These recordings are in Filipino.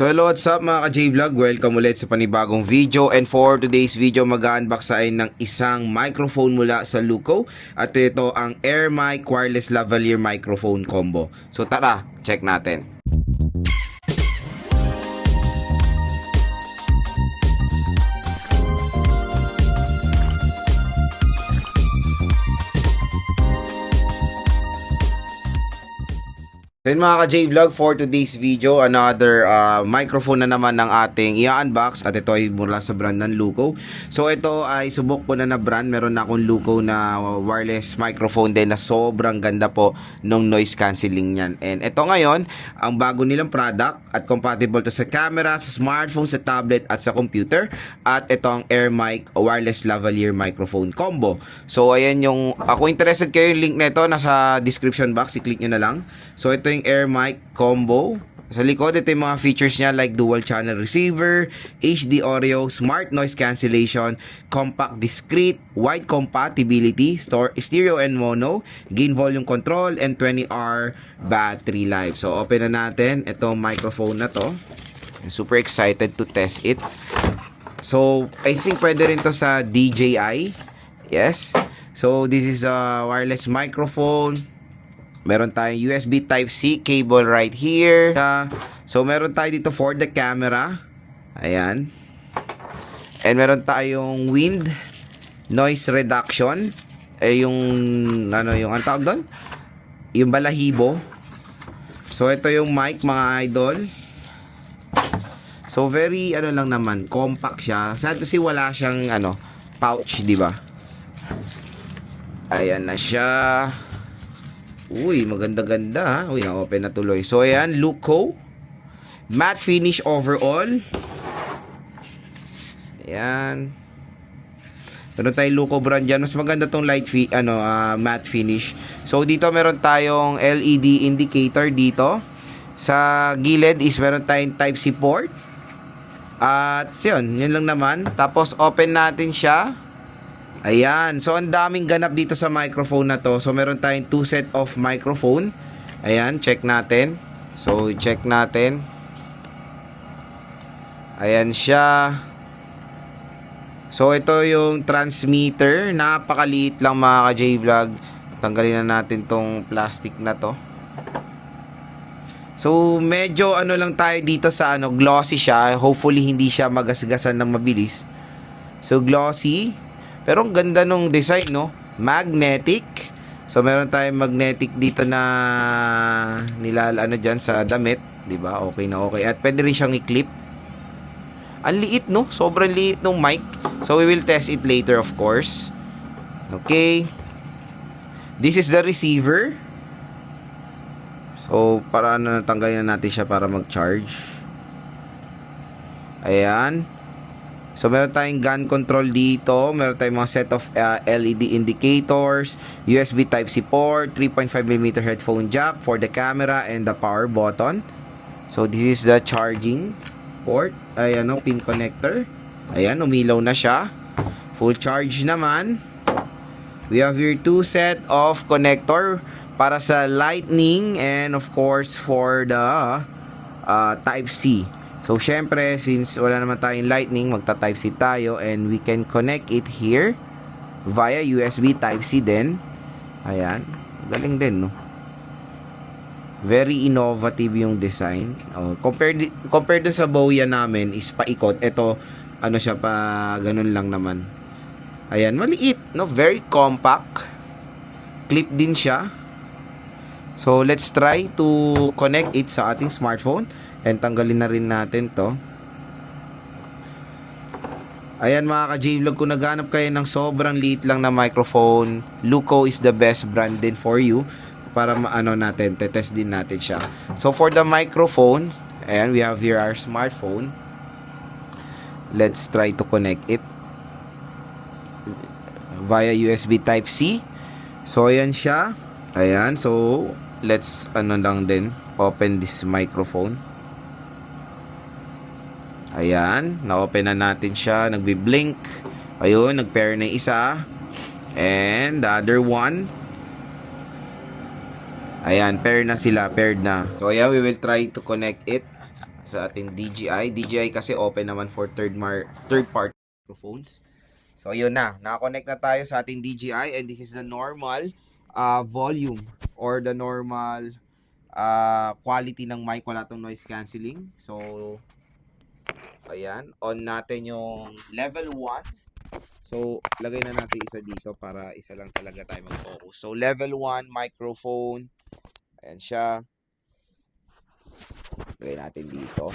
So hello, what's up mga ka-J-Vlog? Welcome ulit sa panibagong video, and for today's video mag-unbox tayo ng isang microphone mula sa Luco, at ito ang Air Mic Wireless Lavalier Microphone Combo. So tara, check natin. Then mga ka-J-Vlog, for today's video, another microphone na naman ng ating i-unbox, at ito ay mula sa brand ng Luco. So ito ay subok ko na brand. Meron na akong Luco na wireless microphone din na sobrang ganda po nung noise cancelling niyan. And ito ngayon, ang bago nilang product at compatible to sa camera, sa smartphone, sa tablet at sa computer. At ito ang Air Mic Wireless Lavalier Microphone Combo. So ayan yung, ako interested kayo, yung link nito nasa description box, i-click nyo na lang. So ito yung Air Mic Combo. Sa likod, ito yung mga features niya like dual channel receiver, HD audio, smart noise cancellation, compact discrete, wide compatibility, stereo and mono, gain volume control, and 20-hour battery life. So open na natin itong microphone na to. I'm super excited to test it. So I think pwede rin to sa DJI. Yes. So this is a wireless microphone. Meron tayong USB Type-C cable right here. So, meron tayo dito for the camera. Ayan. And meron tayong wind noise reduction. Yung, ang tawag doon? Yung balahibo. So, ito yung mic, mga idol. So, very, lang naman, compact siya. Sad kasi wala siyang, pouch, di ba? Ayan na siya. Uy, maganda-ganda ha. Uy, na-open na tuloy. So, ayan, Luco. Matte finish overall. Ayan. Meron tayong Luco brand dyan. Mas maganda tong matte finish. So, dito meron tayong LED indicator dito. Sa gilid is meron tayong Type-C port. At, yun lang naman. Tapos, open natin siya. Ayan. So, ang daming ganap dito sa microphone na to. So, meron tayong 2 set of microphone. Ayan. Check natin. So, check natin. Ayan siya. So, ito yung transmitter. Napakaliit lang mga ka-J-Vlog. Tanggalin na natin tong plastic na to. So, medyo lang tayo dito sa glossy siya. Hopefully, hindi siya magasgasan ng mabilis. So, glossy. Pero ang ganda nung design, no? Magnetic. So, meron tayong magnetic dito na dyan sa damit. Diba? Okay na okay. At pwede rin siyang i-clip. Ang liit, no? Sobrang liit nung mic. So, we will test it later, of course. Okay. This is the receiver. So, para natanggalin na natin siya para mag-charge. Ayan. So, meron tayong gun control dito. Meron tayong mga set of LED indicators, USB Type-C port, 3.5mm headphone jack for the camera, and the power button. So, this is the charging port. Ayan, pin connector. Ayan, umilaw na siya. Full charge naman. We have here 2 set of connector para sa lightning and of course for the Type-C. So, syempre, since wala naman tayong lightning, magta-Type-C tayo and we can connect it here via USB Type-C din. Ayan. Galing din, no? Very innovative yung design. Compared sa Boya namin is paikot. Ito, siya pa, ganun lang naman. Ayan, maliit, no? Very compact. Clip din siya. So, let's try to connect it sa ating smartphone. And tanggalin na rin natin to. Ayan mga ka-J-Vlog, kung naghanap kayo ng sobrang liit lang na microphone, Luco is the best brand din for you. Para test din natin siya. So for the microphone, ayan, we have here our smartphone. Let's try to connect it via USB Type-C. So ayan siya. Ayan, so let's lang din, open this microphone. Ayan, na-open na natin siya. Nagbi-blink. Ayun, nag-pair na isa. And the other one. Ayan, pair na sila. Paired na. So, yeah, we will try to connect it. sa ating DJI. DJI kasi open naman for third-party microphones. So, yun na. Nakakonect na tayo sa ating DJI and this is the normal volume or the normal quality ng mic. Wala tong noise cancelling. So, ayan. On natin yung level 1. So, lagay na natin isa dito para isa lang talaga tayo mag-focus. So, level 1 microphone. Ayan siya. Lagay natin dito.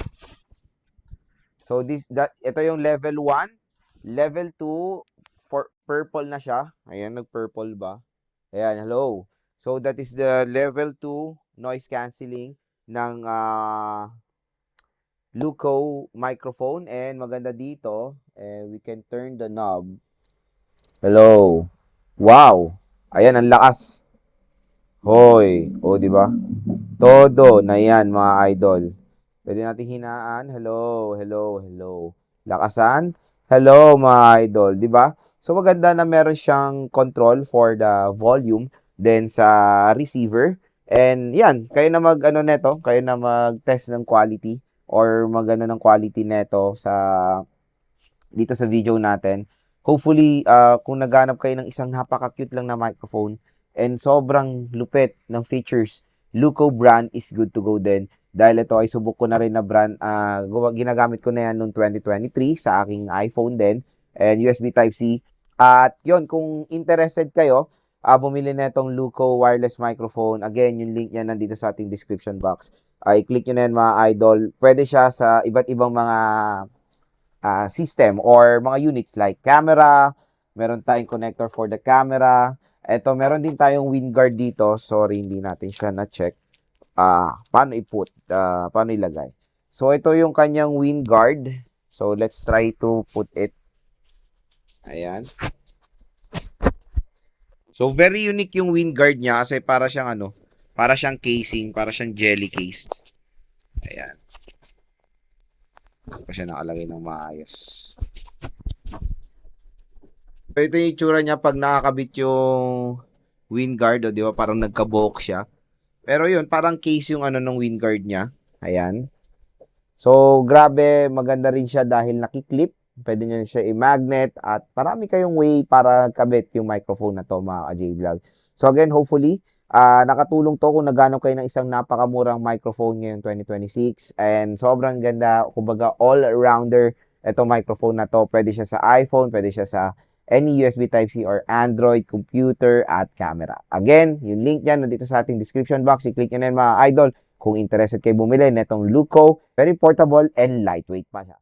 So, ito yung level 1. Level 2, for purple na siya. Ayan, nag-purple ba? Ayan, hello. So, that is the level 2 noise cancelling ng Luco microphone. And maganda dito, we can turn the knob. Hello. Wow. Ayan, ang lakas. Hoy. O, di ba? Todo na yan, mga idol. Pwede natin hinaan. Hello, hello, hello. Lakasan. Hello, mga idol. Di ba? So, maganda na meron siyang control for the volume then sa receiver. And yan, kayo na neto, kayo na mag-test ng quality or magano ng quality neto dito sa video natin. Hopefully, kung naghanap kayo ng isang napaka-cute lang na microphone and sobrang lupit ng features, Luco brand is good to go din. Dahil ito ay subok ko na rin na brand, ginagamit ko na yan noong 2023 sa aking iPhone din and USB Type-C. At yun, kung interested kayo, bumili na itong Luco wireless microphone. Again, yung link niya nandito sa ating description box. I-click nyo na yan, mga idol. Pwede siya sa iba't ibang mga system or mga units like camera. Meron tayong connector for the camera. Ito, meron din tayong wind guard dito. Sorry, hindi natin siya na-check. Paano paano ilagay. So, ito yung kanyang wind guard. So, let's try to put it. Ayan. So, very unique yung wind guard niya kasi para siyang para siyang casing, para siyang jelly case. Ayan. Pa siya nakalagay ng maayos. So, ito yung itsura niya pag nakakabit yung wind guard, di ba? Parang nagka-bulk siya. Pero yun, parang case yung ng wind guard niya. Ayan. So, grabe, maganda rin siya dahil nakiklip. Pwede nyo siya i-magnet at marami kayong way para kabit yung microphone na to, mga ka-J-Vlog. So, again, hopefully, nakatulong to kung naghanap kayo ng isang napakamurang microphone ngayong 2026. And sobrang ganda, kumbaga all-rounder itong microphone na to. Pwede siya sa iPhone, pwede siya sa any USB Type-C or Android, computer, at camera. Again, yung link yan nandito sa ating description box. I-click nyo na yun, mga idol. Kung interested kayo bumili netong Luco, very portable and lightweight pa siya.